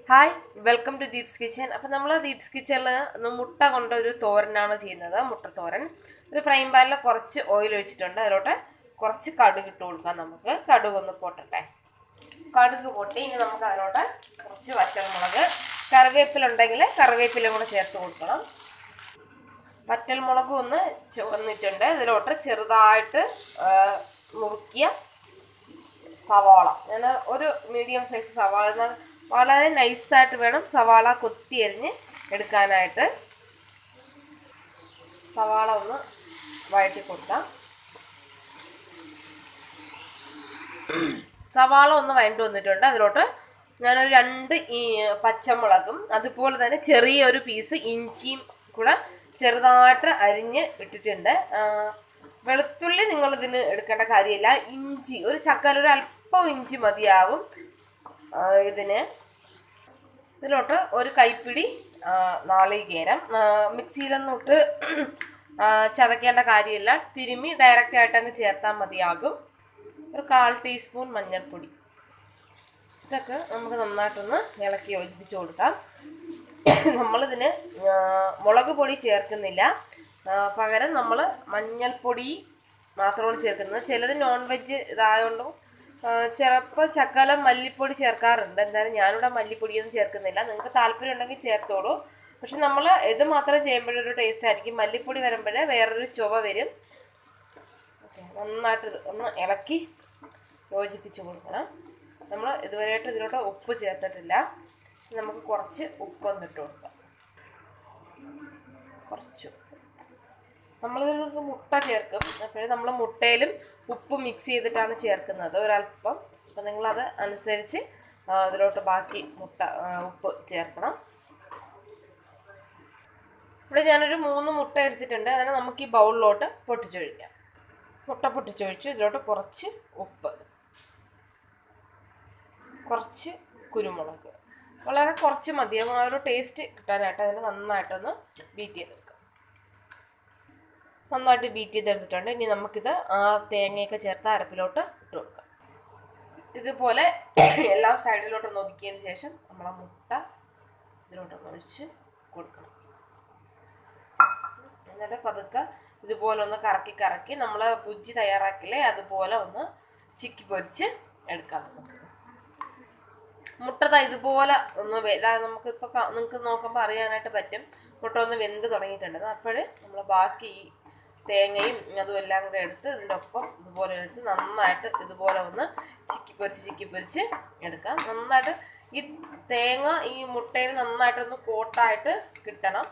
Hi welcome to Deeps kitchen. അപ്പം നമ്മൾ ദീപ്സ് കിച്ചണിൽ മുട്ട കൊണ്ടൊരു തോരനാണ് ചെയ്യുന്നത്. മുട്ടത്തോരൻ. ഒരു ഫ്രൈങ് പാനിൽ കുറച്ച് ഓയിൽ ഒഴിച്ചിട്ടുണ്ട്. അതിലോട്ട് കുറച്ച് കടുക് ഇട്ട് കൊടുക്കാം. നമുക്ക് കടുക് ഒന്ന് പൊട്ടട്ടെ. കടുക് പൊട്ടി ഇനി നമുക്ക് അതിലോട്ട് കുറച്ച് വറ്റൽമുളക്, കറിവേപ്പിലുണ്ടെങ്കിൽ കറിവേപ്പിലും കൂടെ ചേർത്ത് കൊടുക്കണം. വറ്റൽമുളകും ഒന്ന് ചുവന്നിട്ടുണ്ട്. ഇതിലോട്ട് ചെറുതായിട്ട് മുറുക്കിയ സവാള, ഞാൻ ഒരു മീഡിയം സൈസ് സവാള, വളരെ നൈസായിട്ട് വേണം സവാള കൊത്തി അരിഞ്ഞ് എടുക്കാനായിട്ട്. സവാള ഒന്ന് വഴറ്റി കൊടുക്കാം. സവാള ഒന്ന് വഴണ്ടി വന്നിട്ടുണ്ട്. അതിലോട്ട് ഞാനൊരു 2 പച്ചമുളകും അതുപോലെ തന്നെ ചെറിയൊരു പീസ് ഇഞ്ചിയും കൂടെ ചെറുതായിട്ട് അരിഞ്ഞ് ഇട്ടിട്ടുണ്ട്. വെളുത്തുള്ളി നിങ്ങളിതിന് എടുക്കേണ്ട കാര്യമില്ല. ഇഞ്ചി ഒരു ചക്കര, ഒരു അല്പം ഇഞ്ചി മതിയാവും ഇതിന്. ഇതിലോട്ട് ഒരു കൈപ്പിടി നാളികേരം, മിക്സിയിലൊന്നും ഇട്ട് ചതക്കേണ്ട കാര്യമില്ല, തിരുമ്മി ഡയറക്റ്റ് ആയിട്ട് അങ്ങ് ചേർത്താൽ മതിയാകും. ഒരു 1/4 ടീസ്പൂൺ മഞ്ഞൾപ്പൊടി. ഇതൊക്കെ നമുക്ക് നന്നായിട്ടൊന്ന് ഇളക്കി യോജിപ്പിച്ച് കൊടുക്കാം. നമ്മളിതിന് മുളക് പൊടി ചേർക്കുന്നില്ല, പകരം നമ്മൾ മഞ്ഞൾപ്പൊടി മാത്രമാണ് ചേർക്കുന്നത്. ചിലർ നോൺ വെജ് ഇതായതുകൊണ്ടും ചിലപ്പോൾ ശകലം മല്ലിപ്പൊടി ചേർക്കാറുണ്ട്. എന്തായാലും ഞാനിവിടെ മല്ലിപ്പൊടിയൊന്നും ചേർക്കുന്നില്ല. നിങ്ങൾക്ക് താല്പര്യം ഉണ്ടെങ്കിൽ ചേർത്തോളൂ. പക്ഷെ നമ്മൾ ഇത് മാത്രം ചെയ്യുമ്പോഴൊരു ടേസ്റ്റ് ആയിരിക്കും. മല്ലിപ്പൊടി വരുമ്പോഴേ വേറൊരു ചുവ വരും. നന്നായിട്ട് ഒന്ന് ഇളക്കി യോജിപ്പിച്ച് കൊടുക്കണം. നമ്മൾ ഇതുവരെയായിട്ട് ഇതിലോട്ട് ഉപ്പ് ചേർത്തിട്ടില്ല. നമുക്ക് കുറച്ച് ഉപ്പൊന്ന് ഇട്ട് കൊടുക്കാം. കുറച്ച് നമ്മളിതിലൊരു മുട്ട ചേർക്കും. അപ്പോഴും നമ്മൾ മുട്ടയിലും ഉപ്പ് മിക്സ് ചെയ്തിട്ടാണ് ചേർക്കുന്നത് ഒരല്പം. അപ്പം നിങ്ങളത് അനുസരിച്ച് ഇതിലോട്ട് ബാക്കി ഉപ്പ് ചേർക്കണം. ഇവിടെ ഞാനൊരു 3 മുട്ട എടുത്തിട്ടുണ്ട്. അതിനെ നമുക്ക് ഈ ബൗളിലോട്ട് പൊട്ടിച്ചൊഴിക്കാം. മുട്ട പൊട്ടിച്ചൊഴിച്ചു. ഇതിലോട്ട് കുറച്ച് ഉപ്പ്, കുറച്ച് കുരുമുളക്, വളരെ കുറച്ച് മതിയാകും. ആ ഒരു ടേസ്റ്റ് കിട്ടാനായിട്ട് അതിന് നന്നായിട്ടൊന്ന് ബീറ്റ് ചെയ്തെടുക്കാം. നന്നായിട്ട് ബീറ്റ് ചെയ്തെടുത്തിട്ടുണ്ട്. ഇനി നമുക്കിത് ആ തേങ്ങയൊക്കെ ചേർത്ത് അരപ്പിലോട്ട് ഇട്ട് കൊടുക്കാം. ഇതുപോലെ എല്ലാം സൈഡിലോട്ടൊന്ന് ഒതുക്കിയതിന് ശേഷം നമ്മൾ ആ മുട്ട ഇതിലോട്ടൊന്ന് ഒഴിച്ച് കൊടുക്കണം. എന്നിട്ട് പതുക്കെ ഇതുപോലെ ഒന്ന് കറക്കി നമ്മൾ ബുജ്ജി തയ്യാറാക്കില്ലേ അതുപോലെ ഒന്ന് ചിക്കി പൊരിച്ച് എടുക്കാം. നമുക്ക് മുട്ട ഇതുപോലെ ഒന്ന് നമുക്കിപ്പോൾ നിങ്ങൾക്ക് നോക്കുമ്പോൾ അറിയാനായിട്ട് പറ്റും മുട്ട ഒന്ന് വെന്ത് തുടങ്ങിയിട്ടുണ്ട്. അപ്പോൾ നമ്മൾ ബാക്കി ഈ തേങ്ങയും അതും എല്ലാം കൂടെ എടുത്ത് ഇതിൻ്റെ ഒപ്പം ഇതുപോലെ എടുത്ത് നന്നായിട്ട് ഇതുപോലെ ഒന്ന് ചിക്കി പൊരിച്ച് എടുക്കാം. നന്നായിട്ട് ഈ തേങ്ങ ഈ മുട്ടയിൽ നന്നായിട്ടൊന്ന് കോട്ടായിട്ട് കിട്ടണം.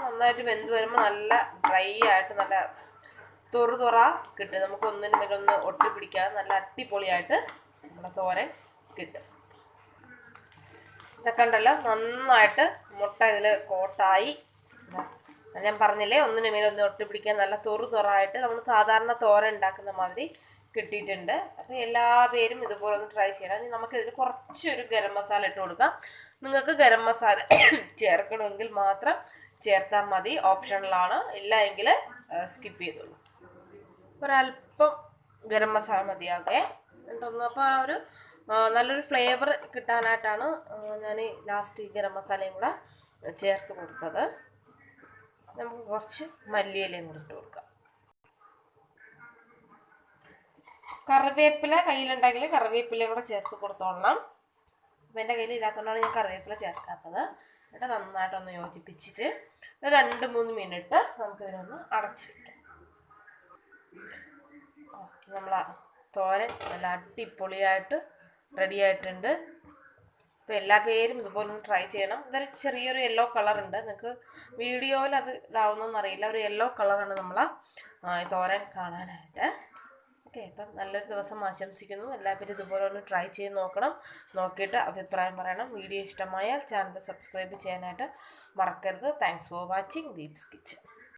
നന്നായിട്ട് വെന്ത് വരുമ്പോൾ നല്ല ഡ്രൈ ആയിട്ട് നല്ല തുറ കിട്ടും. നമുക്ക് ഒന്നിനും മേലൊന്ന് ഒട്ടിപ്പിടിക്കാതെ നല്ല അടിപൊളിയായിട്ട് നമ്മുടെ തോരൻ കിട്ടും. ഇതൊക്കെ ഉണ്ടല്ലോ, നന്നായിട്ട് മുട്ട ഇതിൽ കോട്ടായി. ഞാൻ പറഞ്ഞില്ലേ, ഒന്നിനു മേലെ ഒന്ന് ഒട്ടിപ്പിടിക്കാൻ നല്ല തുറായിട്ട് നമ്മൾ സാധാരണ തോരൻ ഉണ്ടാക്കുന്ന മാതിരി കിട്ടിയിട്ടുണ്ട്. അപ്പോൾ എല്ലാ പേരും ഇതുപോലെ ഒന്ന് ട്രൈ ചെയ്യണം. ഇനി നമുക്കിതിൽ കുറച്ചൊരു ഗരം മസാല ഇട്ട് കൊടുക്കാം. നിങ്ങൾക്ക് ഗരം മസാല ചേർക്കണമെങ്കിൽ മാത്രം ചേർത്താൽ മതി, ഓപ്ഷണലാണ്. ഇല്ല എങ്കിൽ സ്കിപ്പ് ചെയ്തോളൂ. ഒരല്പം ഗരം മസാല മതിയാകെ ഉണ്ടോന്ന്. അപ്പോൾ ആ ഒരു നല്ലൊരു ഫ്ലേവർ കിട്ടാനായിട്ടാണ് ഞാൻ ലാസ്റ്റ് ഈ ഗരം മസാലയും കൂടെ ചേർത്ത് കൊടുത്തത്. നമുക്ക് കുറച്ച് മല്ലിയിലയും കൂടെ ഇട്ട് കൊടുക്കാം. കറിവേപ്പില കയ്യിലുണ്ടെങ്കിൽ കറിവേപ്പിലയും കൂടെ ചേർത്ത് കൊടുത്തോളണം. അപ്പം എൻ്റെ കയ്യിൽ ഇല്ലാത്തതുകൊണ്ടാണ് ഞാൻ കറിവേപ്പില ചേർക്കാത്തത്. എന്നിട്ട് നന്നായിട്ടൊന്ന് യോജിപ്പിച്ചിട്ട് 2-3 മിനിറ്റ് നമുക്കിതിനൊന്ന് അടച്ചു വയ്ക്കാം. നമ്മൾ തോരൻ നല്ല അടിപൊളിയായിട്ട് റെഡി ആയിട്ടുണ്ട്. അപ്പോൾ എല്ലാ പേരും ഇതുപോലെ ഒന്ന് ട്രൈ ചെയ്യണം. ഇതൊരു ചെറിയൊരു യെല്ലോ കളറുണ്ട്. നിങ്ങൾക്ക് വീഡിയോയിൽ അത് ഇതാവുന്നൊന്നും അറിയില്ല. ഒരു യെല്ലോ കളറാണ് നമ്മൾ തോരൻ കാണാനായിട്ട്. ഓക്കെ, അപ്പം നല്ലൊരു ദിവസം ആശംസിക്കുന്നു. എല്ലാവരും ഇതുപോലെ ഒന്ന് ട്രൈ ചെയ്ത് നോക്കണം. നോക്കിയിട്ട് അഭിപ്രായം പറയണം. വീഡിയോ ഇഷ്ടമായാൽ ചാനൽ സബ്സ്ക്രൈബ് ചെയ്യാനായിട്ട് മറക്കരുത്. Thanks for watching Deep's kitchen.